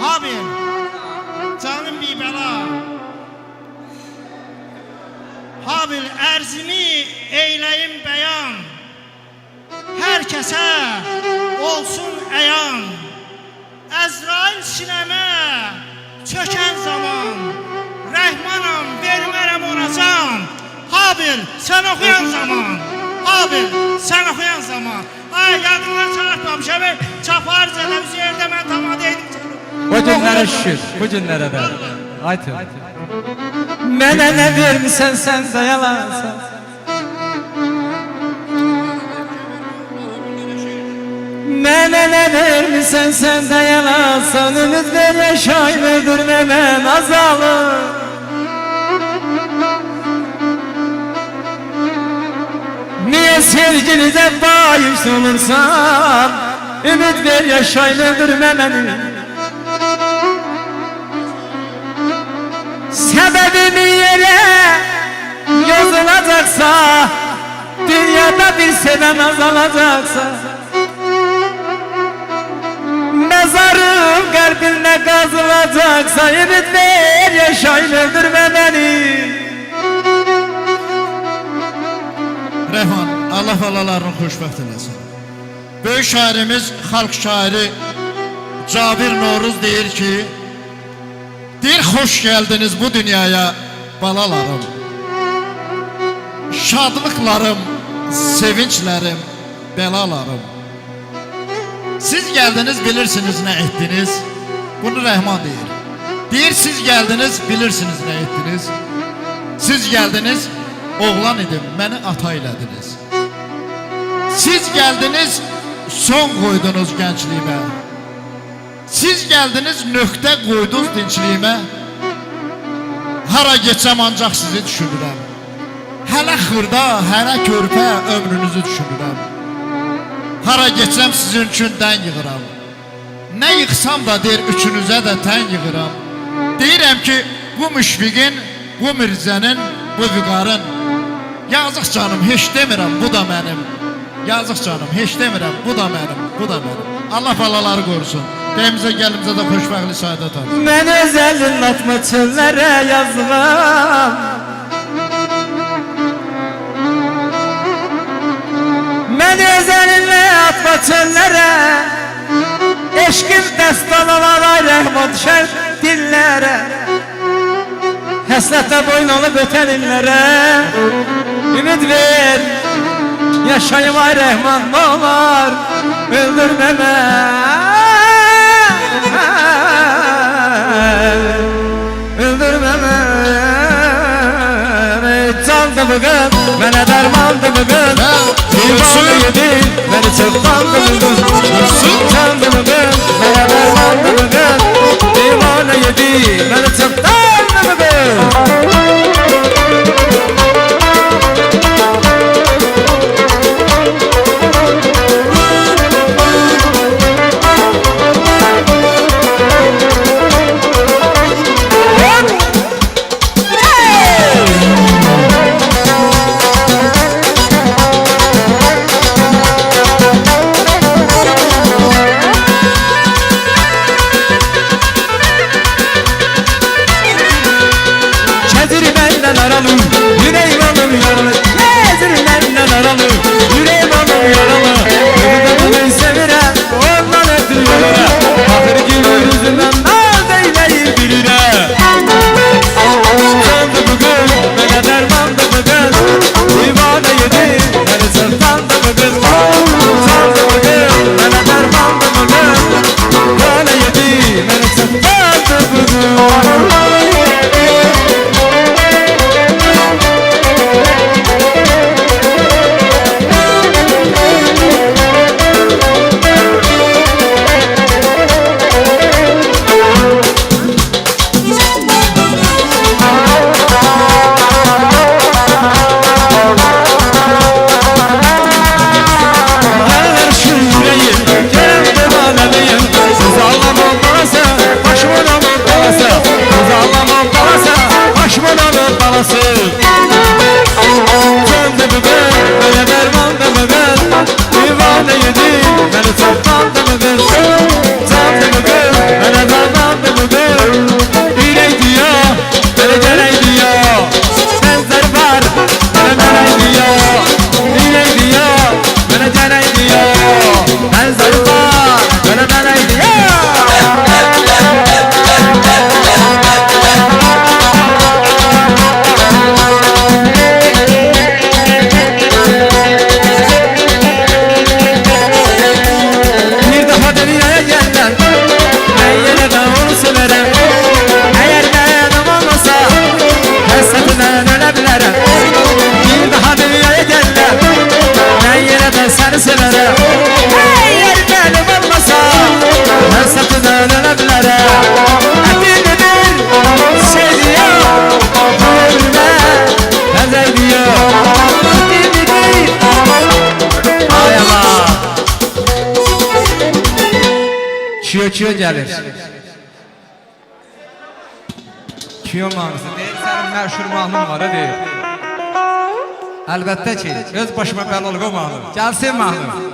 Habil, canım bir bela. Habil, ərzimi eyləyim bəyan. Hər kəsə olsun əyan. Əzrail sinəmə çökən zaman Rəhmanam, vermərəm ona can. Habil, sən oxuyan zaman. Habil, sən oxuyan zaman. Ay, yadımdan çarpmamışam. Çapar televiziyerdə mən tamada edim. Bu günlərə şükür, bu günlərə də. Aytı. Mənə nə vermisən, sən dayalansan. Mənə nə vermisən, sən dayalansan. Ümid ver, yaşay, öldürmə mən azalım. Niye sevginize bayış olursan? Ümid ver, yaşay, öldürmə məni. Sebebimi yere yazılacaksa, dünyada bir seven azalacaksa, mezarım kalbimde kazılacaksa, ümit ver, yaşayın, öldürme beni. Rəhman, Allah valalarını xoşbəxt eləsin. Böyük şairimiz, xalq şairi Cabir Noruz deyir ki, deyir, xoş gəldiniz bu dünyaya balalarım. Şadlıqlarım, sevinçlərim, belalarım. Siz gəldiniz, bilirsiniz nə etdiniz. Bunu Rəhman deyir. Deyir, siz gəldiniz, bilirsiniz nə etdiniz. Siz gəldiniz, oğlan idim, məni ata elədiniz. Siz gəldiniz, son qoydunuz gəncliyimə. Siz gəldiniz, nöqtə qoydunuz dinçliyimə. Hara geçəm ancaq sizi düşünürəm. Hələ xırda, hələ körpə ömrünüzü düşünürəm. Hara geçəm sizin üçün dən yığıram. Nə yıxsam da deyir, üçünüzə də tən yığıram. Deyirəm ki, bu müşfiqin, bu mirzənin, bu vüqarın. Yazıq canım, heç demirəm, bu da mənim. Yazıq canım, heç demirəm, bu da mənim, bu da mənim. Allah balaları qorusun. Deyimizə gəlimizə də xoşbəxtlik saadet alır. Mən öz əlin atma çöllərə yazıram. Mən öz əlinlə atma çöllərə. Eşqim dəstanalara rəhmə düşər dillərə. Həsrətlə boyun olub ötən illərə. Ümid ver, yaşayım ay Rəhman, nə olar, öldürmə mən, öldürmə mən. Candı bugün, mənə dərmandı bugün, divanı yedi, məni çırptandı bugün. Candı bugün, mənə dərmandı bugün, divanı yedi, məni çırptandı bugün. Çiyo gelir. Çiyo mahnısı deyil, sənin məşhur mahnın var, deyil. Əlbəttə ki, öz başıma bəlalığa mahnı. Gəlsin mahnı.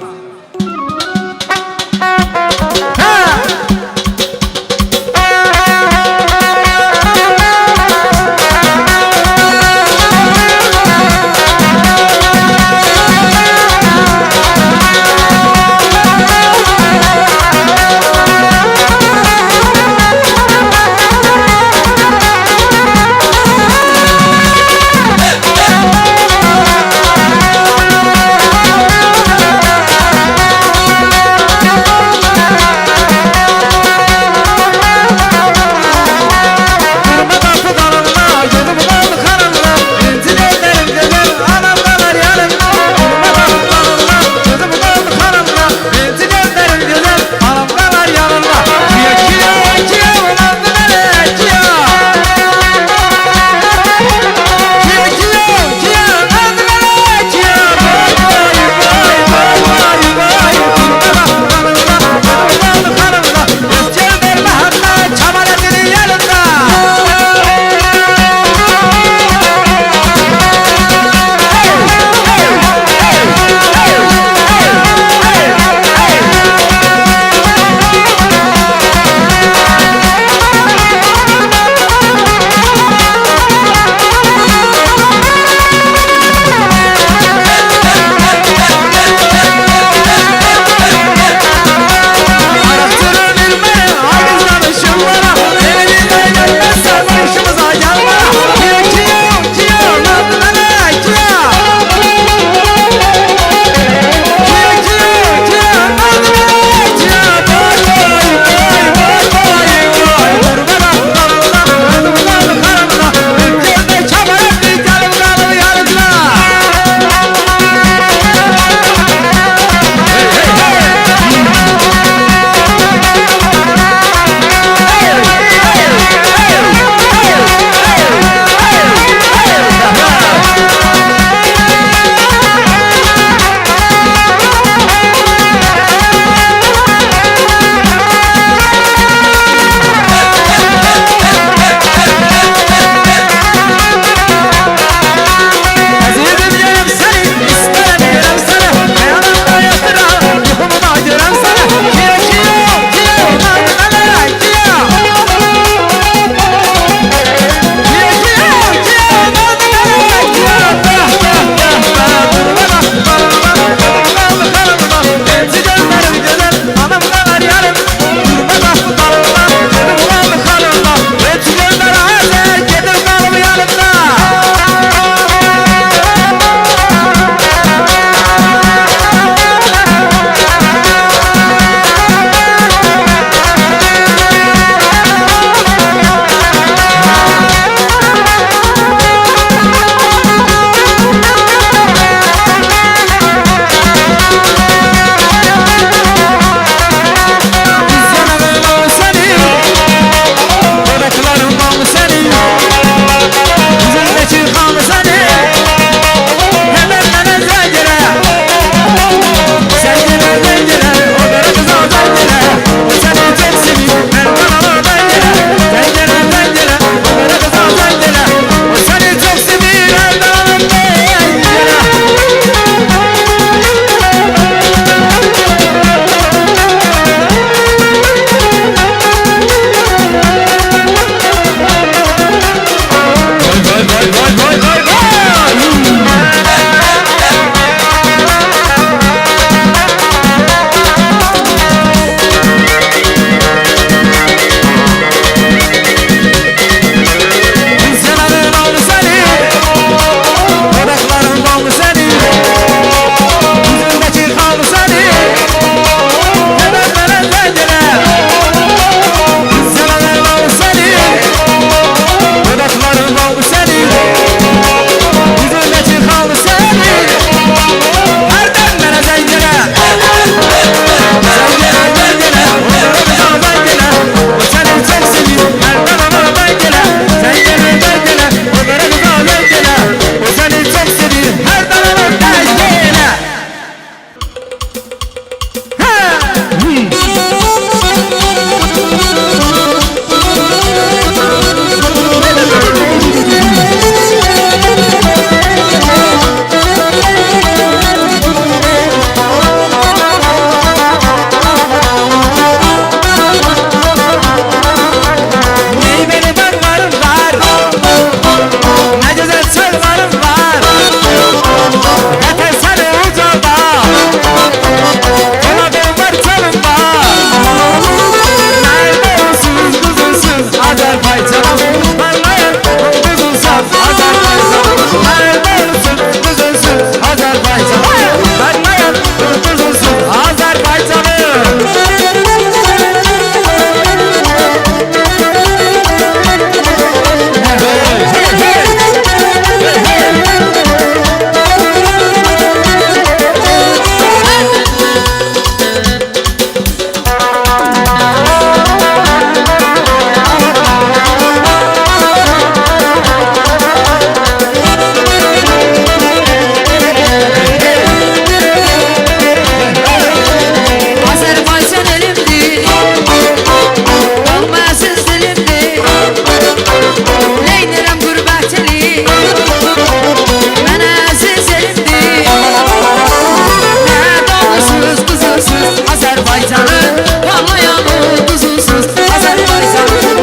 kuzusuz Azərbaycanın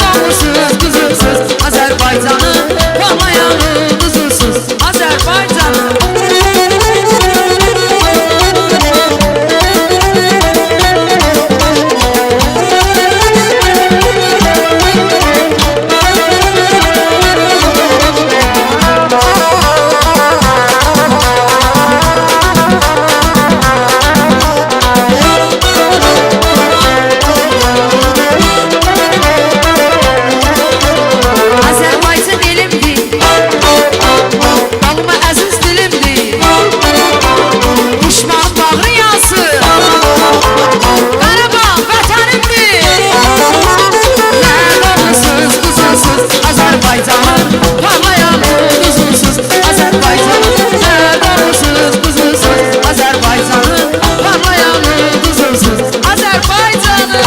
doğusuz kuzusuz Azərbaycanın parlayanı kuzusuz Azərbaycanın Azərbaycan elimdir, dalma əziz dilimdir Düşman bağrı yansın, Qarabağ vətənimdir Mən oğlusuz, quzusuz, Azərbaycanın parlayan quzusuz Azərbaycanın mən oğlusuz, quzusuz, Azərbaycanın parlayan quzusuz Azərbaycanın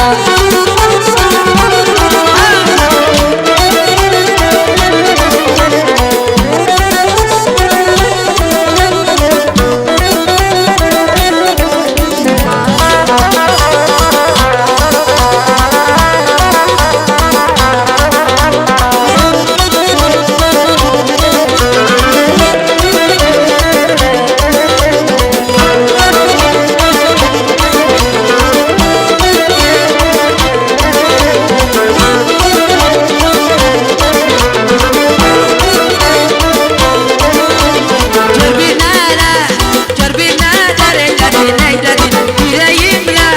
Gör bir nələr elədin, eylədin Ürəyimlə,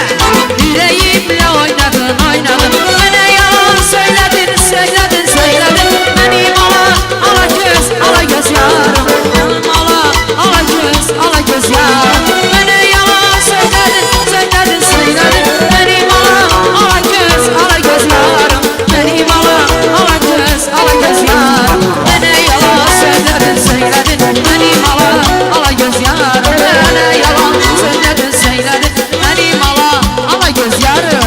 ürəyimlə oynadın, oynadın Mənə yalan söylədin, söylədin, söylədin Mənim ala göz, ala göz yarım Mənim ala göz, ala göz yarım Mənə yalan söylədin, söylədin, söylədin Mənim ala göz, ala göz yarım Mənim ala göz, ala göz yarım Mənə yalan söylədin, söylədin Mənim ala göz yarım Mənə yalan söylədin, söylədin Mənim ala göz yarım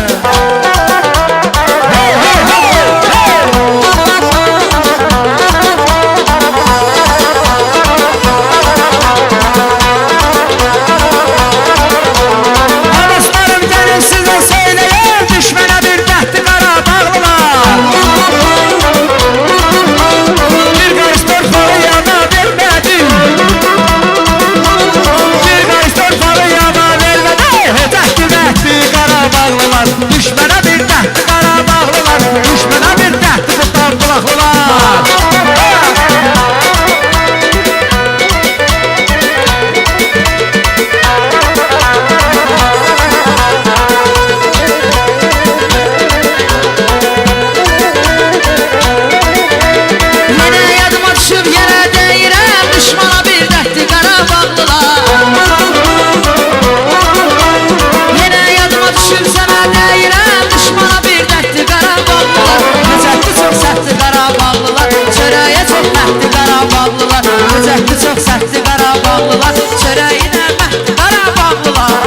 Dostlarım gelin size söyleyin düşmana bir dəhti Qarabağlılar Bir qarış torpağı yana vermədim Bir qarış torpağı yana vermədim Dəhti Qarabağlılar Düşmana bir dəhti Qarabağlılar Düşmana bir dəhti tutan qulaqlılar Yenə yadıma düşüb yenə deyirəm Düşmana bir dəhti Qarabağlılar Yenə yadıma düşüb sənə deyirəm Düşmana bir dəhti Qarabağlılar Gözətli çox səhti Qarabağlılar Çörəyə çox məhti Qarabağlılar Gözətli çox səhti Qarabağlılar Çörəyinə məhti Qarabağlılar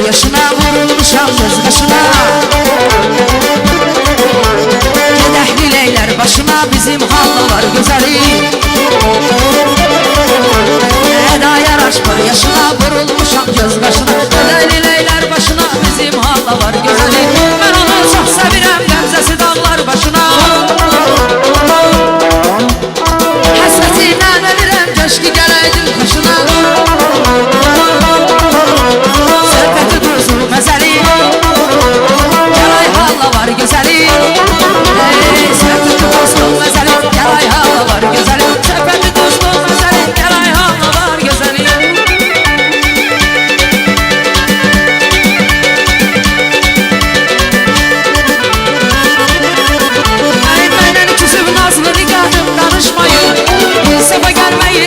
Yaşına vurulmuşam göz qaşına Gedəkli leylər başına bizim hallalar gözəli Əda yaraşmır yaşına vurulmuşam göz qaşına Gedəkli leylər başına bizim hallalar gözəli Mən onu çox sevirəm qəmzəsi dağlar başına Həsrətindən ölürəm keşki gələydim qaşına Məzəli Gəlay halla var gözəli Söhbəti dostum məzəli Gəlay halla var gözəli Söhbəti dostum məzəli Gəlay halla var gözəli Məndən küsüb nazlı niqahım danışmayın İnsafa gəlməyi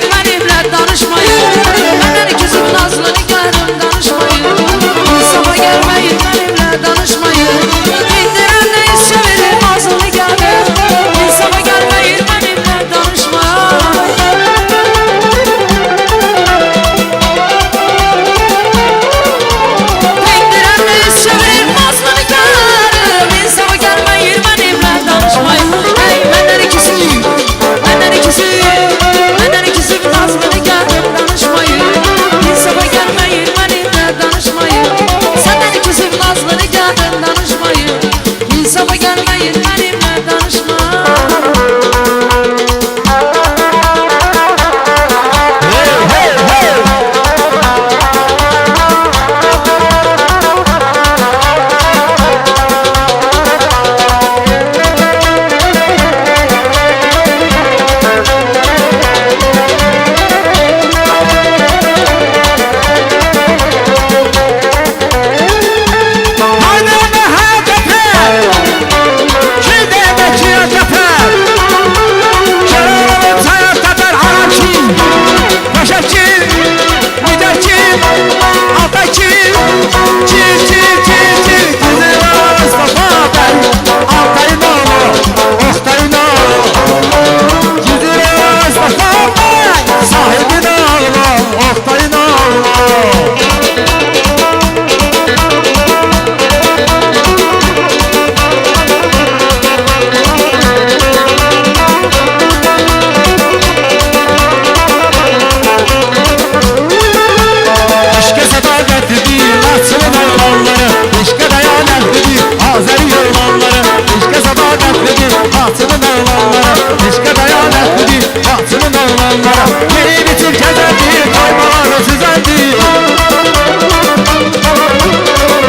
Yeni bitir gezendi Koymalara süzendi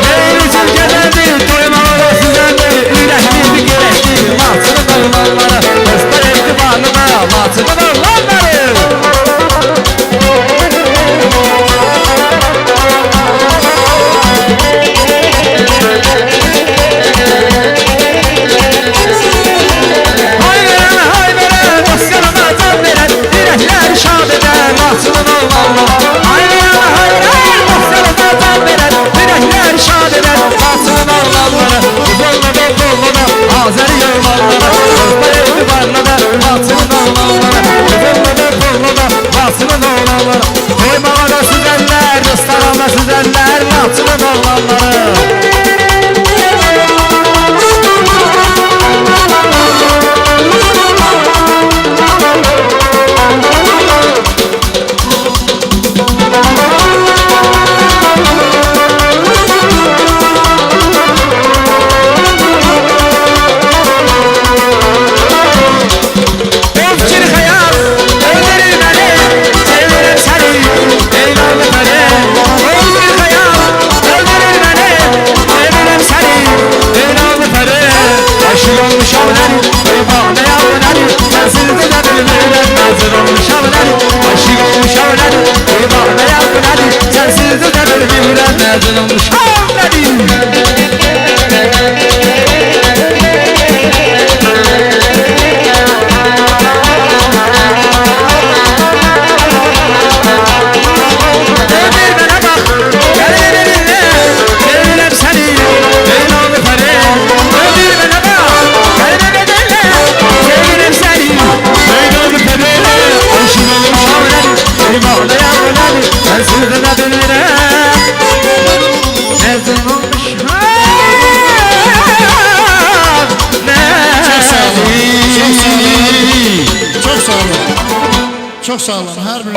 Yeni bitir gezendi Koymalara süzendi Ürəkli gerekli Matını dağlanları Dostlar etibarlıda Matını dağlanları Çok sağ olun. Her bir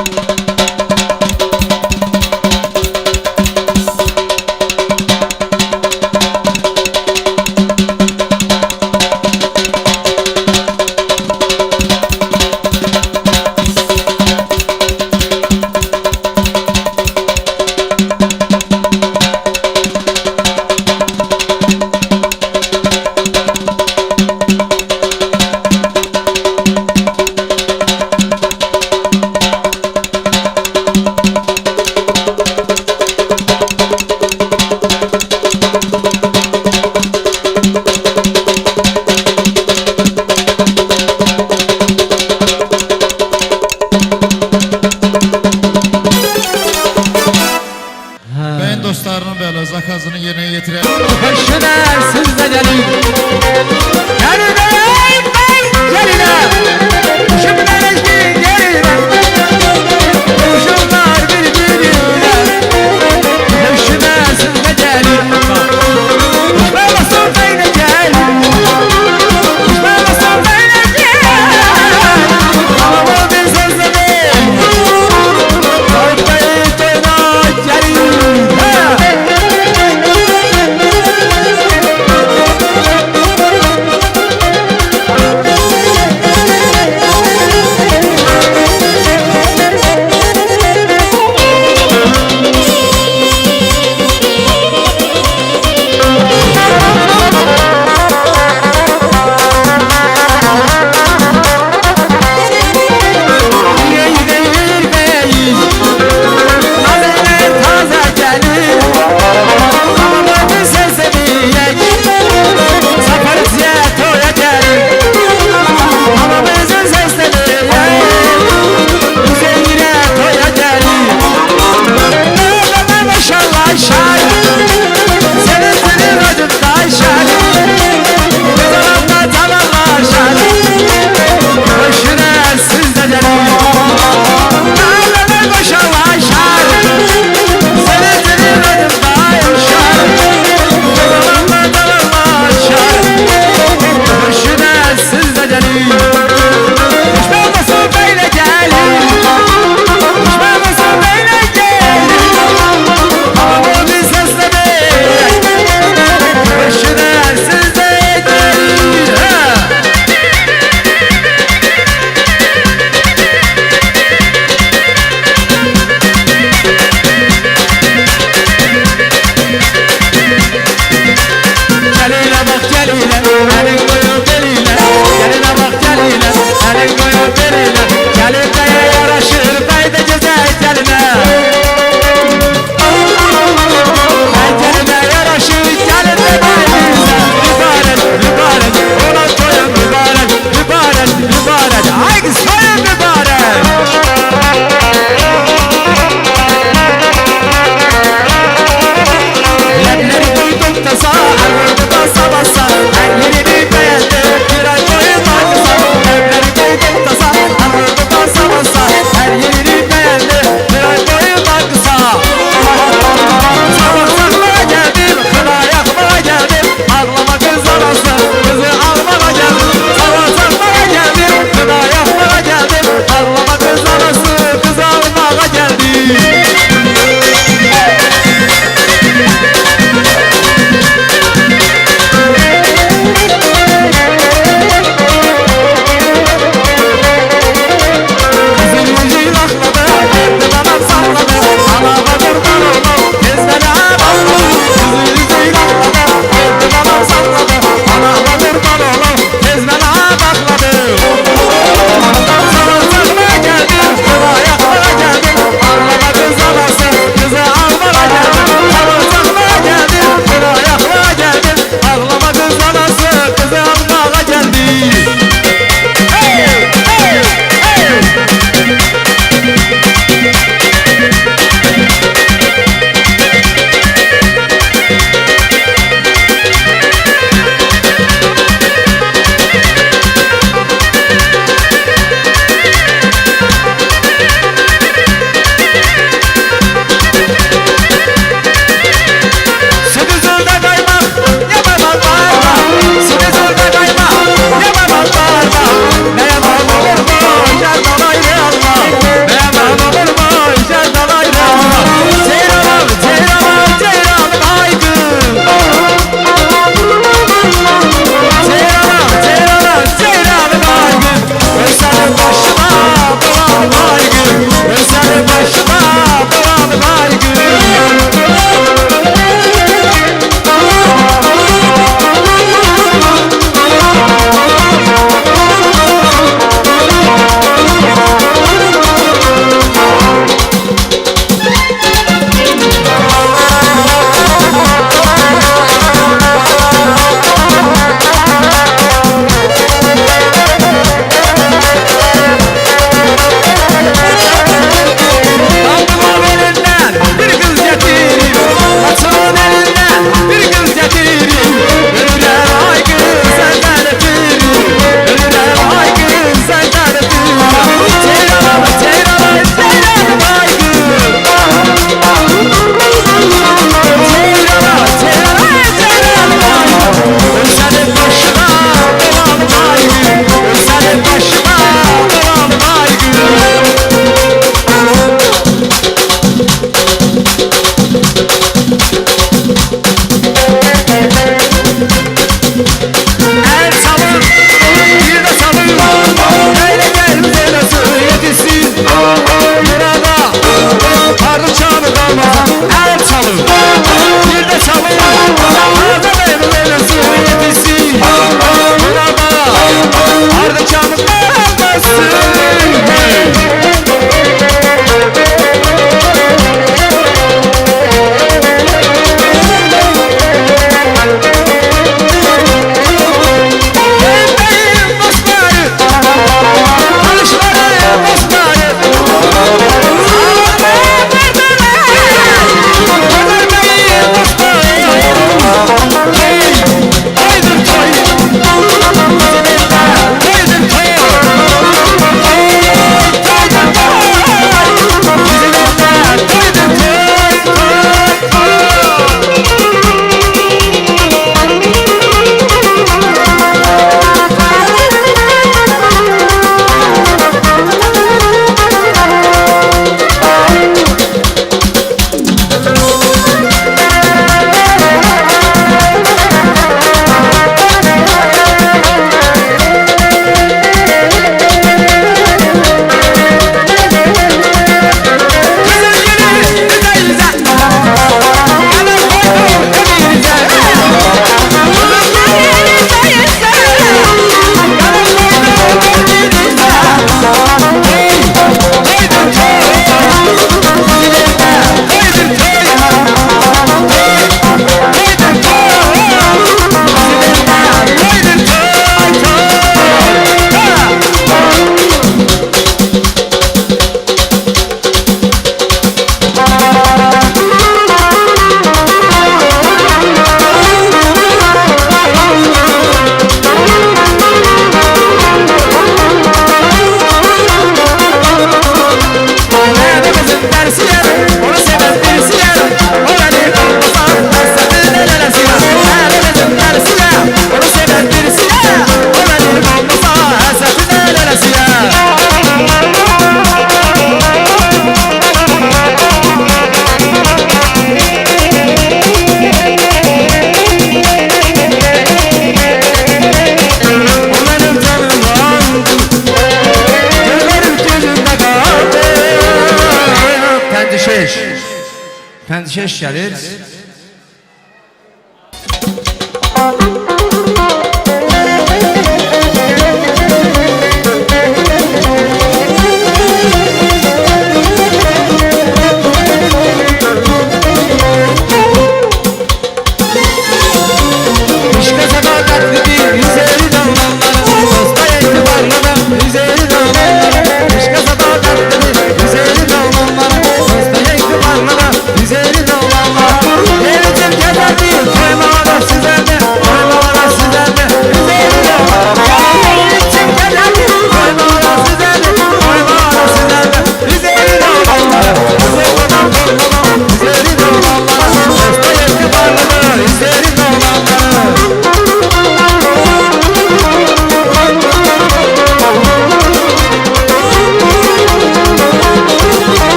Pəndikeş gəlir